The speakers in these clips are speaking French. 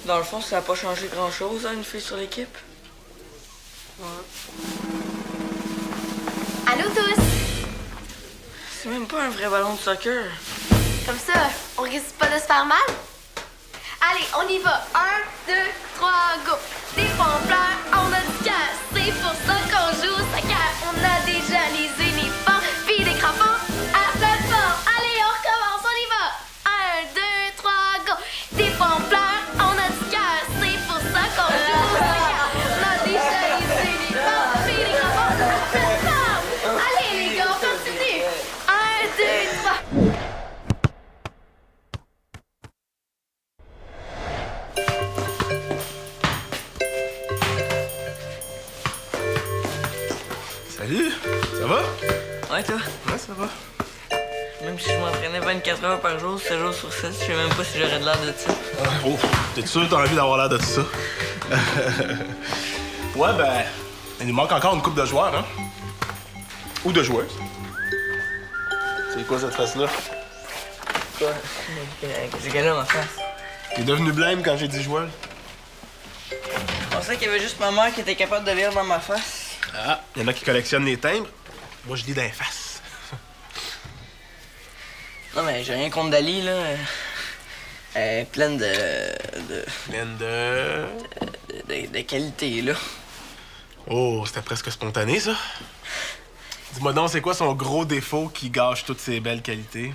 Dans le fond, ça n'a pas changé grand-chose, hein, une fille sur l'équipe. Ouais. Allô tous! C'est même pas un vrai ballon de soccer. Comme ça, on risque pas de se faire mal? Allez, on y va! 1, 2, 3, go! Des fois on pleure, on a du cœur. C'est pour ça qu'on joue au soccer. On a déjà les uniformes, puis des crampons à plateforme. Allez, on recommence, on y va! 1, 2, 3, go! Des fois on pleure, on a du cœur. C'est pour ça qu'on joue au soccer. On a déjà les uniformes, puis des crampons à plateforme. Allez les gars, on continue! 1, 2, 3... Salut, ça va? Ouais, toi? Ouais, ça va. Même si je m'entraînais 24 heures par jour, 7 jours sur 7, je sais même pas si j'aurais de l'air de ça. Oh, t'es sûr que t'as envie d'avoir l'air de tout ça? Ouais, ben, il nous manque encore une couple de joueurs, hein? Ou de joueuses. C'est quoi cette face-là? Quoi? Qu'est-ce qu'elle a, ma face? Il est devenu blême quand j'ai dit joueur. Je pensais qu'il y avait juste ma mère qui était capable de lire dans ma face. Ah, il y en a qui collectionnent les timbres. Moi, je lis dans les faces. Non, mais j'ai rien contre Dali, là. Elle est pleine de Pleine de qualité, là. Oh, c'était presque spontané, ça. Dis-moi donc, c'est quoi son gros défaut qui gâche toutes ses belles qualités?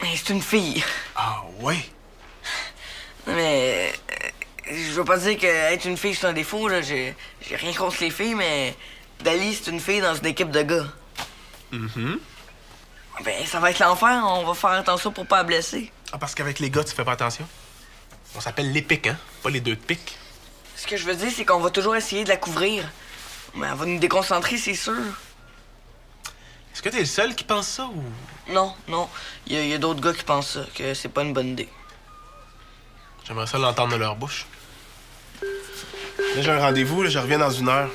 Mais c'est une fille. Ah, ouais? Non, mais... je veux pas dire qu'être une fille, c'est un défaut, là. J'ai rien contre les filles, mais... Dali, c'est une fille dans une équipe de gars. Mm-hmm. Ben, ça va être l'enfer. On va faire attention pour pas la blesser. Ah, parce qu'avec les gars, tu fais pas attention? On s'appelle les pics, hein? Pas les deux de pique. Ce que je veux dire, c'est qu'on va toujours essayer de la couvrir. Mais elle va nous déconcentrer, c'est sûr. Est-ce que t'es le seul qui pense ça ou... Non, non. Il y a d'autres gars qui pensent ça, que c'est pas une bonne idée. J'aimerais ça l'entendre de leur bouche. Là, j'ai un rendez-vous, là, je reviens dans 1 heure.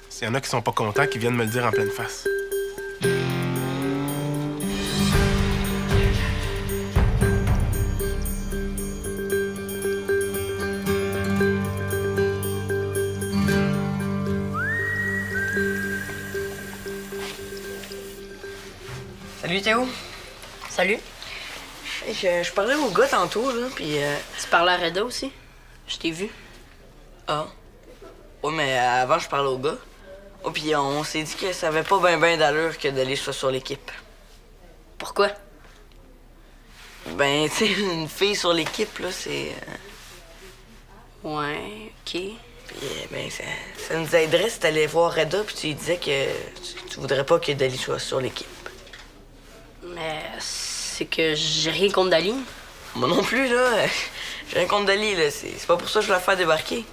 S'il y en a qui sont pas contents, qui viennent me le dire en pleine face. Salut Théo. Salut. Hey, je parlais au gars tantôt, là, puis... Tu parlais à Reda aussi? Je t'ai vu. Ah. Ouais, mais avant, je parlais au gars. Oh, puis on s'est dit que ça avait pas ben d'allure que d'aller soit sur l'équipe. Pourquoi? Ben, tu sais, une fille sur l'équipe, là, c'est... Ouais, OK. Puis, ben, ça nous aiderait si t'allais voir Reda, puis tu lui disais que tu voudrais pas que Dali soit sur l'équipe. Mais c'est que j'ai rien contre Dali. Moi non plus, là. J'ai rien contre Dali, là. C'est pas pour ça que je vais la faire débarquer.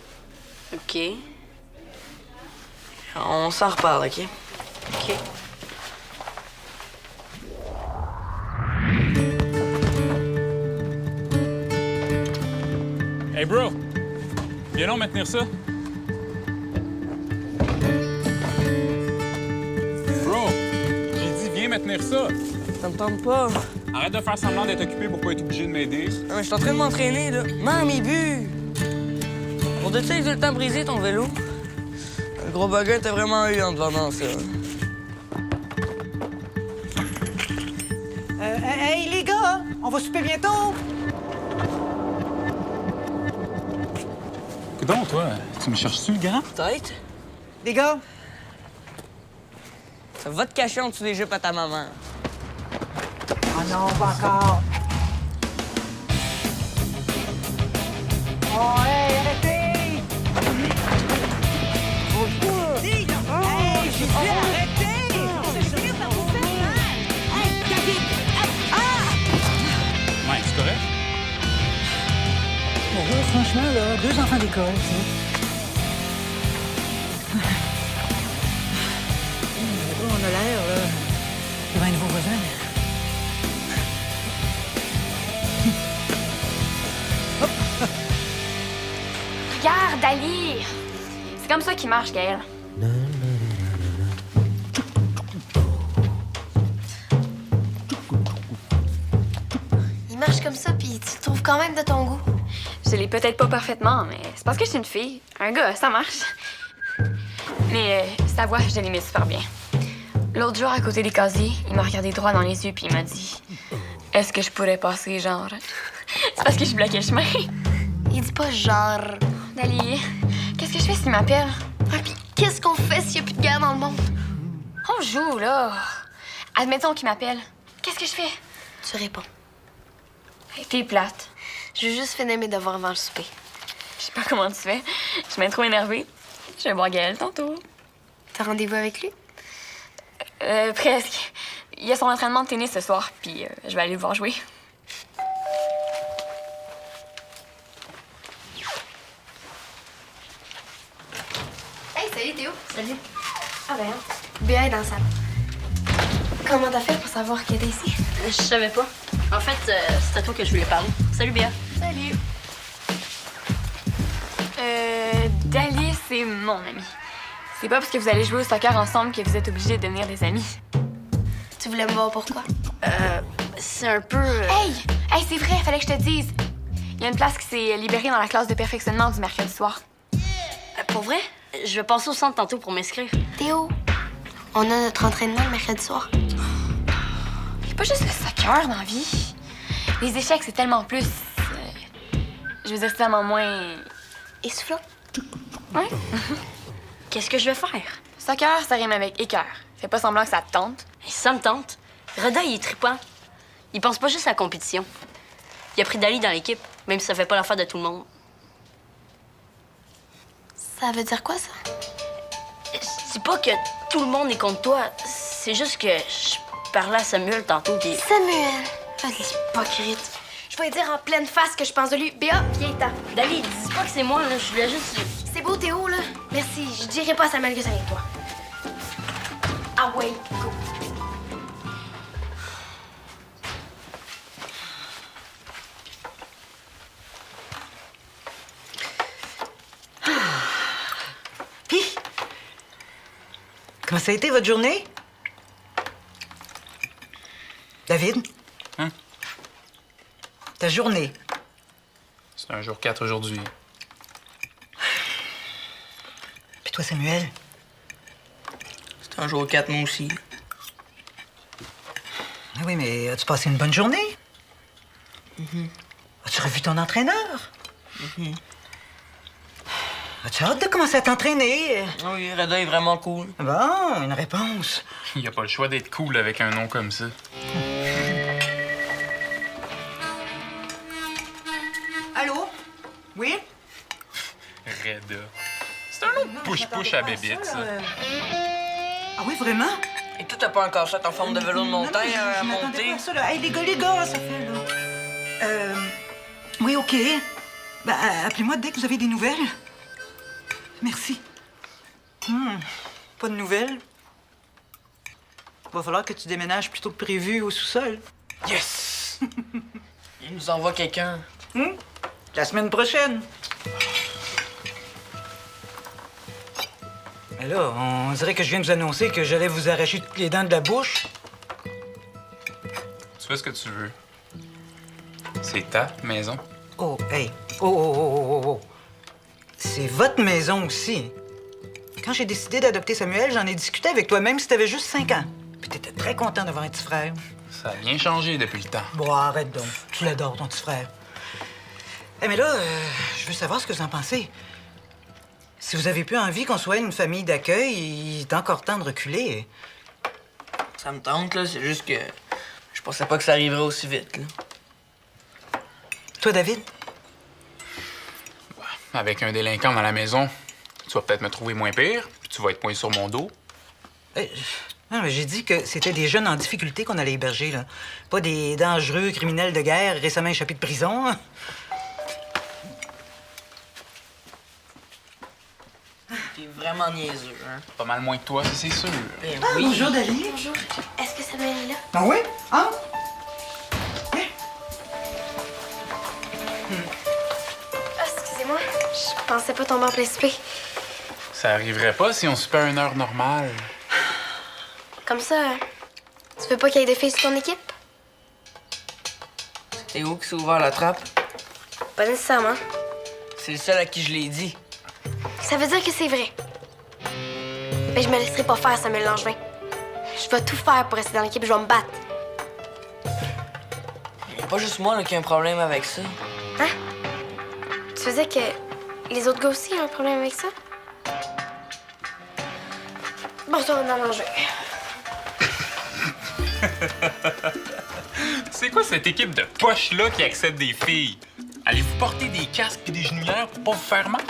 OK. On s'en reparle, OK? OK. Hey bro, viens donc maintenir ça. Bro, j'ai dit viens maintenir ça. Ça me tente pas. Arrête de faire semblant d'être occupé pour pas être obligé de m'aider. Non, mais je suis en train de m'entraîner, là. Non, mes buts! Pour de ça, il a eu le temps de briser ton vélo. Le gros bugger t'as vraiment eu en te vendant ça. Hey, les gars, on va souper bientôt! Coudonc, toi, tu me cherches-tu, le grand? Peut-être. Les gars, Ça va te cacher en dessous des jupes à ta maman. oh non, pas encore! Oh, hey, arrêtez! Bouge-toi! Hey, j'ai dit arrêtez! Ouais, c'est correct? Bon, franchement, là, 2 enfants d'école, ça. On a l'air, là, devant un nouveau voisin. Regarde, Ali! C'est comme ça qu'il marche, Gaël. Il marche comme ça, puis tu le trouves quand même de ton goût. Je Je l'ai peut-être pas parfaitement, mais c'est parce que je suis une fille. Un gars, ça marche. Mais sa voix, je l'aimais super bien. L'autre jour, à côté des casiers, il m'a regardé droit dans les yeux puis il m'a dit « Est-ce que je pourrais passer, genre? » C'est parce que je bloquais le chemin. Il dit pas genre. Dali, qu'est-ce que je fais s'il m'appelle? Ah, puis qu'est-ce qu'on fait s'il y a plus de gars dans le monde? On joue, là. Admettons qu'il m'appelle. Qu'est-ce que je fais? Tu réponds. Hey, t'es plate. Je veux juste finir mes devoirs avant le souper. Je sais pas comment tu fais. Je suis même trop énervée. Je vais boire Gaël tantôt. T'as rendez-vous avec lui? Presque. Il y a son entraînement de tennis ce soir, puis je vais aller le voir jouer. Hey, salut Théo. Salut. Ah ben, Béa est dans la salle. Comment t'as fait pour savoir qu'elle était ici? Je savais pas. En fait, c'est à toi que je voulais parler. Salut, Béa. Salut. Dali, c'est mon ami. C'est pas parce que vous allez jouer au soccer ensemble que vous êtes obligés de devenir des amis. Tu voulais me voir pourquoi? C'est un peu... Hey! Hey, c'est vrai, fallait que je te dise. Il y a une place qui s'est libérée dans la classe de perfectionnement du mercredi soir. Pour vrai? Je vais passer au centre tantôt pour m'inscrire. Théo, on a notre entraînement le mercredi soir. C'est pas juste le soccer dans la vie. Les échecs, c'est tellement plus. Je veux dire, c'est tellement moins. Essoufflant? Ouais. Qu'est-ce que je vais faire? Soccer, ça rime avec écœur. Fais pas semblant que ça te tente. Et ça me tente. Reda, il est trippant. Il pense pas juste à la compétition. Il a pris Dali dans l'équipe, même si ça fait pas l'affaire de tout le monde. Ça veut dire quoi, ça? Je dis pas que tout le monde est contre toi. C'est juste que je parlais à Samuel tantôt, puis... Samuel! Ah, l'hypocrite. Je vais lui dire en pleine face que je pense de lui. Béa, viens-t'en. Dali, dis pas que c'est moi, là. Je voulais juste... C'est beau, Théo, là. Merci. Je dirai pas à Samuel que ça vient de toi. Ah ouais, go. Puis, comment ça a été votre journée? David? Hein? Ta journée? C'est un jour 4 aujourd'hui. Puis toi, Samuel? C'est un jour 4, moi aussi. Ah oui, mais as-tu passé une bonne journée? As-tu revu ton entraîneur? As-tu hâte de commencer à t'entraîner? Oui, Reda est vraiment cool. Bon, une réponse. Il a pas le choix d'être cool avec un nom comme ça. Allô? Oui? Reda. C'est un nom de push-push à bébite, ça. Ah oui, vraiment? Et toi, t'as pas un cassette en forme de vélo de montagne à je m'attendais monter? pas à ça, là. Hey, les gars, ça fait, là. Oui, OK. Ben, appelez-moi dès que vous avez des nouvelles. Merci. Pas de nouvelles? Va falloir que tu déménages plus tôt que prévu au sous-sol. Yes! Il nous envoie quelqu'un. La semaine prochaine. Mais là, on dirait que je viens de vous annoncer que j'allais vous arracher toutes les dents de la bouche. Tu fais ce que tu veux. C'est ta maison. Oh, hey. Oh. C'est votre maison aussi. Quand j'ai décidé d'adopter Samuel, j'en ai discuté avec toi, même si t'avais juste 5 ans. Puis t'étais très content d'avoir un petit frère. Ça a bien changé depuis le temps. Bon, arrête donc. Tu l'adores, ton petit frère. Eh, mais là, je veux savoir ce que vous en pensez. Si vous avez plus envie qu'on soit une famille d'accueil, il est encore temps de reculer. Ça me tente, là. C'est juste que je pensais pas que ça arriverait aussi vite, là. Toi, David? Avec un délinquant dans la maison, tu vas peut-être me trouver moins pire, puis tu vas être moins sur mon dos. Non, mais j'ai dit que c'était des jeunes en difficulté qu'on allait héberger, là. Pas des dangereux criminels de guerre récemment échappés de prison. Hein. T'es vraiment niaiseux, hein? Pas mal moins que toi, ça, c'est sûr. Ben Ah, oui. bonjour, Dali. Bonjour. Est-ce que Samuel est là? Ah oui? Ah? Ah, excusez-moi. Je pensais pas tomber en plein souper. Ça arriverait pas si on soupait à une heure normale. Comme ça, tu veux pas qu'il y ait des filles sur ton équipe? C'est où qui s'est ouvert la trappe? Pas nécessairement. c'est le seul à qui je l'ai dit. Ça veut dire que c'est vrai. Mais je me laisserai pas faire, Samuel Langevin. Je vais tout faire pour rester dans l'équipe, je vais me battre. Y a pas juste moi là, qui a un problème avec ça. Hein? Tu faisais que les autres gars aussi ont un problème avec ça? Bon, ça, on a mangé. C'est quoi cette équipe de poches-là qui accepte des filles? Allez-vous porter des casques et des genouillères pour pas vous faire mal?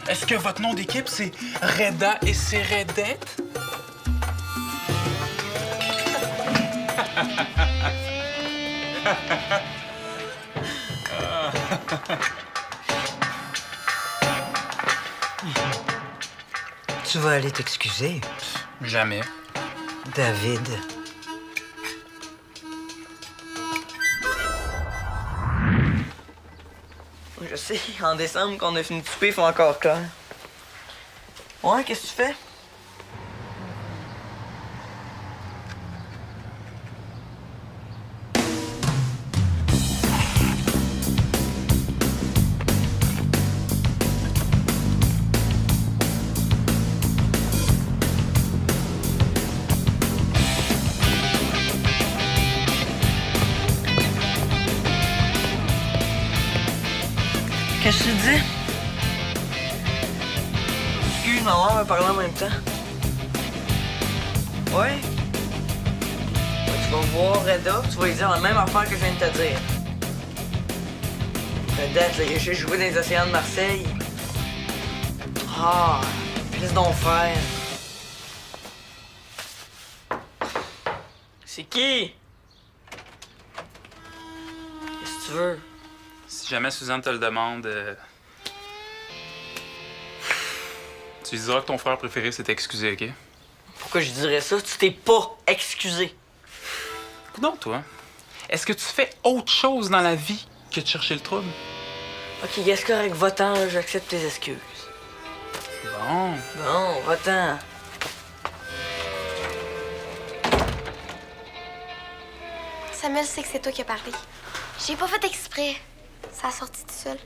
Est-ce que votre nom d'équipe, c'est Reda et Sérédette? Tu vas aller t'excuser, Jamais. David. Je sais, en décembre, qu'on a fini de souper, il faut encore clair. Ouais, qu'est-ce que tu fais? Qu'est-ce que tu dis? Excuse, ma mère va parler en même temps. Ouais? Tu vas voir Reda, tu vas lui dire la même affaire que je viens de te dire. Vedette, là, il a juste joué dans les océans de Marseille. Ah, laisse donc faire. C'est qui? Qu'est-ce que tu veux? Si jamais Suzanne te le demande, tu lui diras que ton frère préféré s'est excusé, OK? Pourquoi je dirais ça? Tu t'es pas excusé. Non, toi. Est-ce que tu fais autre chose dans la vie que de chercher le trouble? Ok, qu'est-ce correct, va-t'en, là, j'accepte tes excuses. Bon. Bon, va-t'en. Samuel sait que c'est toi qui as parlé. J'ai pas fait exprès. Ça a sorti tout seul.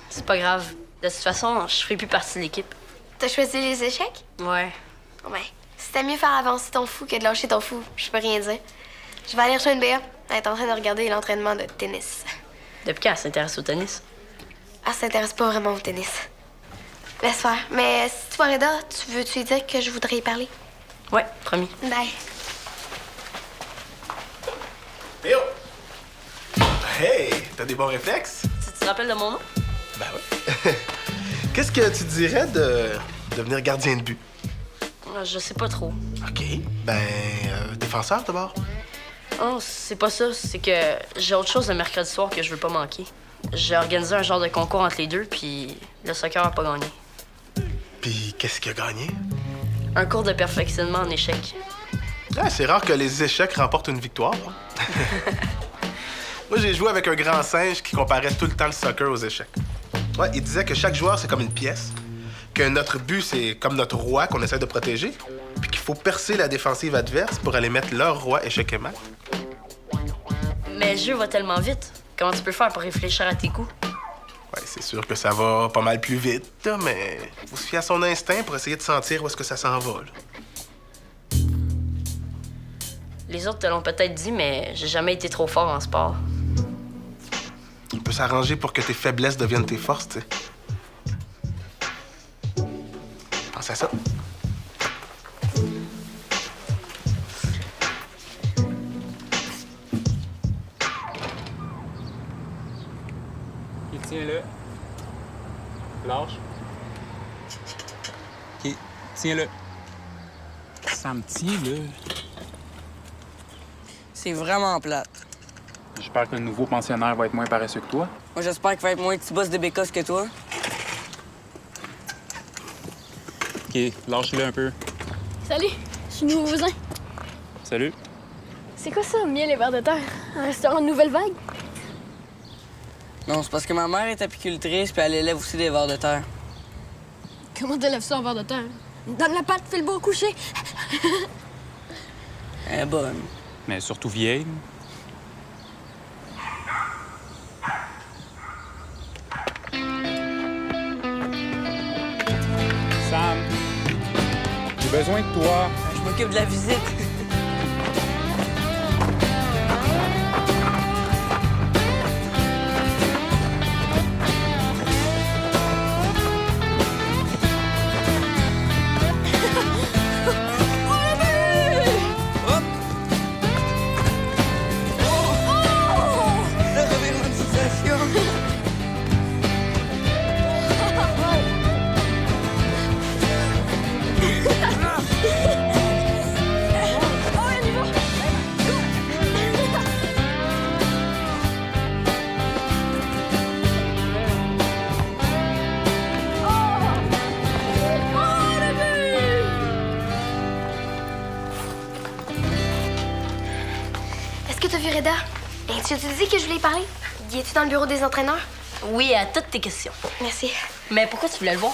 C'est pas grave. De toute façon, je ferai plus partie de l'équipe. T'as choisi les échecs? Ouais. Ouais. C'était mieux faire avancer ton fou que de lâcher ton fou. Je peux rien dire. Je vais aller rejoindre Béa. Elle est en train de regarder l'entraînement de tennis. Depuis quand elle s'intéresse au tennis? Elle s'intéresse pas vraiment au tennis. Laisse faire. Mais si tu vois Reda, tu veux-tu lui dire que je voudrais y parler? Ouais, promis. Bye. Théo! Hey! T'as des bons réflexes? Tu te rappelles de mon nom? Ben oui. Qu'est-ce que tu dirais de devenir gardien de but? Je sais pas trop. OK. Ben, défenseur d'abord. Oh, c'est pas ça. C'est que j'ai autre chose le mercredi soir que je veux pas manquer. J'ai organisé un genre de concours entre les deux, puis le soccer a pas gagné. Puis qu'est-ce qu'il a gagné? Un cours de perfectionnement en échec. Ah, c'est rare que les échecs remportent une victoire. Moi, j'ai joué avec un grand singe qui comparait tout le temps le soccer aux échecs. Ouais, il disait que chaque joueur, c'est comme une pièce, que notre but, c'est comme notre roi qu'on essaie de protéger, puis qu'il faut percer la défensive adverse pour aller mettre leur roi échec et mat. Mais le jeu va tellement vite. Comment tu peux faire pour réfléchir à tes coups? Ouais, c'est sûr que ça va pas mal plus vite, là, mais faut se fier à son instinct pour essayer de sentir où est-ce que ça s'en va, là. Les autres te l'ont peut-être dit, mais j'ai jamais été trop fort en sport. On peut s'arranger pour que tes faiblesses deviennent tes forces, tu sais. Pense à ça. Il tient-le. Lâche. OK, tiens-le. Ça me tient, là. C'est vraiment plate. J'espère que le nouveau pensionnaire va être moins paresseux que toi. Moi, j'espère qu'il va être moins petit boss de bécosse que toi. OK, lâche-le un peu. Salut, je suis nouveau voisin. Salut. C'est quoi ça, miel et vers de terre? Un restaurant de nouvelle vague? Non, c'est parce que ma mère est apicultrice puis elle élève aussi des vers de terre. Comment t'élèves ça en vers de terre? Donne la patte, fais le beau coucher. Elle est bonne. Mais surtout vieille. besoin de toi. Je m'occupe de la visite. Est-ce que t'as vu Reda? Et tu as dit que je voulais y parler? Y es-tu dans le bureau des entraîneurs? Oui, à toutes tes questions. Merci. Mais pourquoi tu voulais le voir?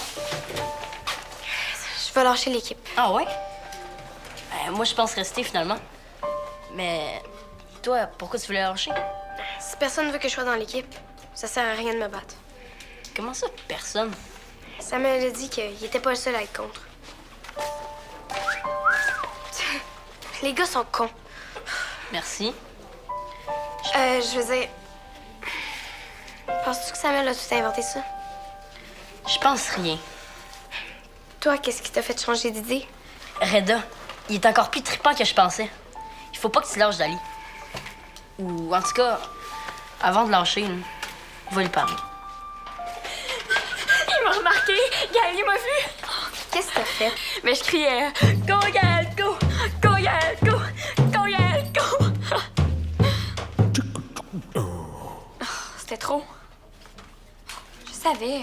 Je vais lâcher l'équipe. Ah ouais? Moi, je pense rester finalement. Mais toi, pourquoi tu voulais lâcher? Si personne veut que je sois dans l'équipe, ça sert à rien de me battre. Comment ça, personne? Samuel a dit qu'il était pas le seul à être contre. Les gars sont cons. Merci. Je veux dire... Penses-tu que Samuel a tout inventé ça? Je pense rien. Toi, qu'est-ce qui t'a fait changer d'idée? Reda, il est encore plus trippant que je pensais. Il faut pas que tu lâches Dali. Ou en tout cas, avant de lâcher, va lui parler. Il m'a remarqué. Gaël, il m'a vu. Qu'est-ce que t'as fait? Mais je criais Go, Gaël, go! Go, Gaël, go! Go, Gaël, go! C'était trop. Je savais.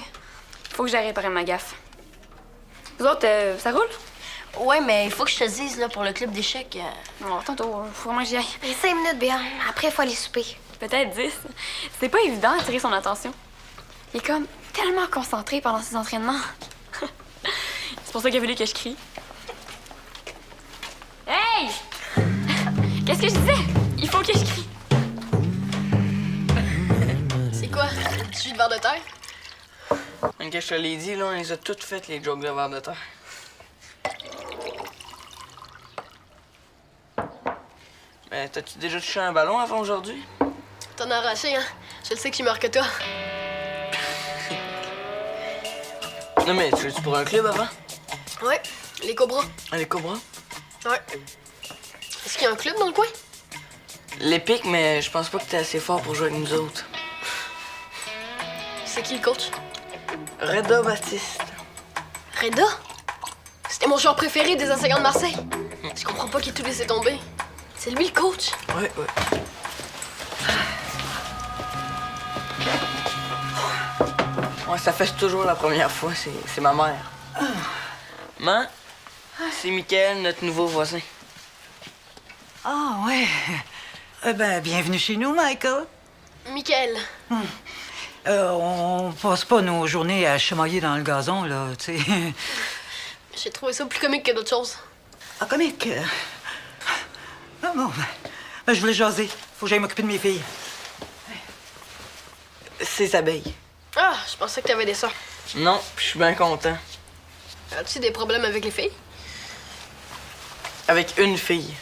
Faut que j'arrête par ma gaffe. Vous autres, ça roule? Ouais, mais il faut que je te dise, là, pour le club d'échecs... Non, tantôt, faut vraiment que j'y aille. Il y a 5 minutes, Béa. Après, il faut aller souper. Peut-être 10. C'est pas évident d'attirer son attention. Il est comme tellement concentré pendant ses entraînements. C'est pour ça qu'il a voulu que je crie. Hey! Qu'est-ce que je disais? Il faut que je crie. C'est quoi? Du jus de verre de terre? Quand je te l'ai dit, là, on les a toutes faites, les jokes de verre de terre. Mais t'as-tu déjà touché un ballon avant aujourd'hui? T'en as arraché, hein? Je le sais que je suis meilleur que toi. Non, mais tu es pour un club avant? Ouais, les Cobras. Ah, les Cobras? Ouais. Est-ce qu'il y a un club dans le coin? L'épique, mais je pense pas que t'es assez fort pour jouer avec nous autres. C'est qui le coach? Reda Baptiste. Reda? C'était mon joueur préféré des enseignants de Marseille. Je comprends pas qu'il ait tout laissé tomber. C'est lui le coach. Ouais. Ouais, ça fait toujours la première fois, c'est ma mère. Maman, c'est Mickaël, notre nouveau voisin. Ah, ouais. Bienvenue chez nous, Michael. Michael. On passe pas nos journées à chamailler dans le gazon, là, tu sais. J'ai trouvé ça plus comique que d'autres choses. Ah, comique. Ah, bon, je voulais jaser. Faut que j'aille m'occuper de mes filles. C'est abeilles. Ah, je pensais que t'avais des sœurs. Non, je suis bien content. As-tu des problèmes avec les filles? Avec une fille.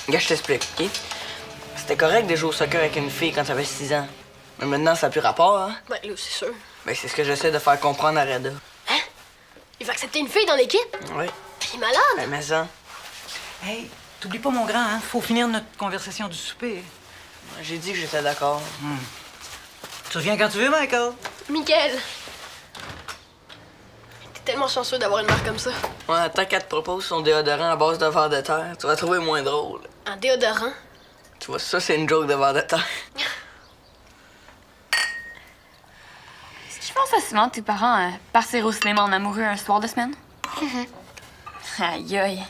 Gars, je t'explique, OK? C'était correct de jouer au soccer avec une fille quand t'avais 6 ans. Mais maintenant, ça n'a plus rapport, hein? Ben là, c'est sûr. Ben, c'est ce que j'essaie de faire comprendre à Reda. Hein? Il va accepter une fille dans l'équipe? Oui. Il est malade! Ben, mais ça, Hey, t'oublies pas, mon grand, hein? Faut finir notre conversation du souper. j'ai dit que j'étais d'accord. Tu reviens quand tu veux, Michael. Michael! T'es tellement chanceux d'avoir une mère comme ça. Ouais, tant qu'elle te propose son déodorant à base de verre de terre, tu vas trouver moins drôle. Un déodorant? Tu vois, ça, c'est une joke de verre de terre. Est-ce qu'ils font ça souvent, tes parents, partir au cinéma en amoureux un soir de semaine? Aïe, aïe.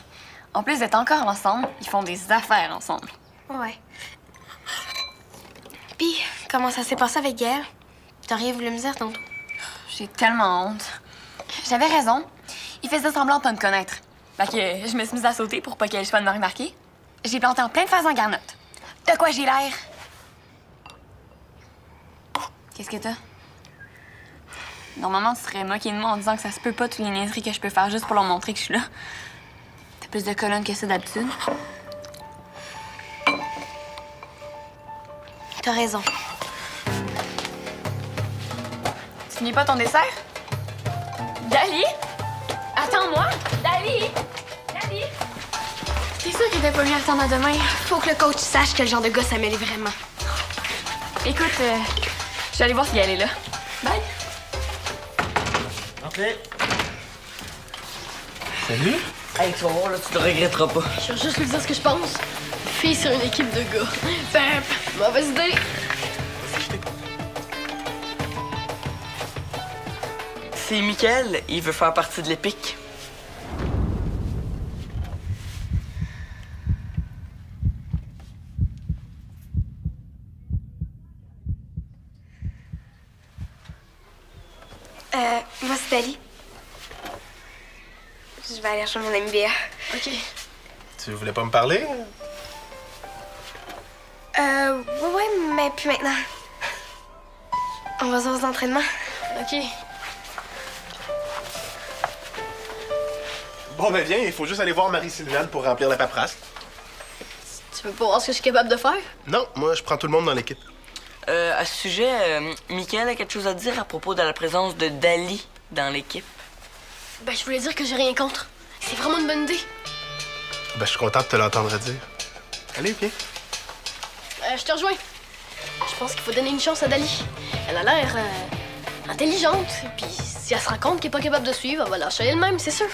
En plus d'être encore ensemble, ils font des affaires ensemble. Ouais. Puis, comment ça s'est passé avec Gaël? T'as rien voulu me dire tantôt? J'ai tellement honte. J'avais raison. Il faisait semblant de pas me connaître. Fait que je me suis mise à sauter pour pas qu'elle soit de me remarquer. J'ai planté en pleine face en garnotte. De quoi j'ai l'air? Qu'est-ce que t'as? Normalement, tu serais moqué de moi en disant que ça se peut pas toutes les niaiseries que je peux faire juste pour leur montrer que je suis là. T'as plus de colonnes que ça d'habitude. T'as raison. Tu finis pas ton dessert? Dali? Attends-moi! Dali! Dali! T'es sûr qu'il était pas mieux attendre à demain? Faut que le coach sache quel genre de gars ça mêle vraiment. Écoute, je vais aller voir si elle est là. Bye! OK. Salut. Hey, tu vas voir, là, tu te regretteras pas. Je vais juste lui dire ce que je pense. Fille sur une équipe de gars. Ben, mauvaise idée. C'est Mickaël, il veut faire partie de l'Épique. Moi, c'est Dali. Je vais aller rejoindre mon ami Béa. OK. Tu voulais pas me parler? Ouais, mais puis maintenant. On va aux entraînements. OK. Bon, ben viens, il faut juste aller voir Marie-Sylviane pour remplir la paperasse. Tu veux pas voir ce que je suis capable de faire? Non, moi, je prends tout le monde dans l'équipe. À ce sujet, Mickaël a quelque chose à dire à propos de la présence de Dali dans l'équipe. Ben, je voulais dire que j'ai rien contre. C'est vraiment une bonne idée. Ben, je suis content de te l'entendre dire. Allez, viens. Je te rejoins. Je pense qu'il faut donner une chance à Dali. Elle a l'air intelligente. Puis si elle se rend compte qu'elle est pas capable de suivre, elle va lâcher elle-même, c'est sûr.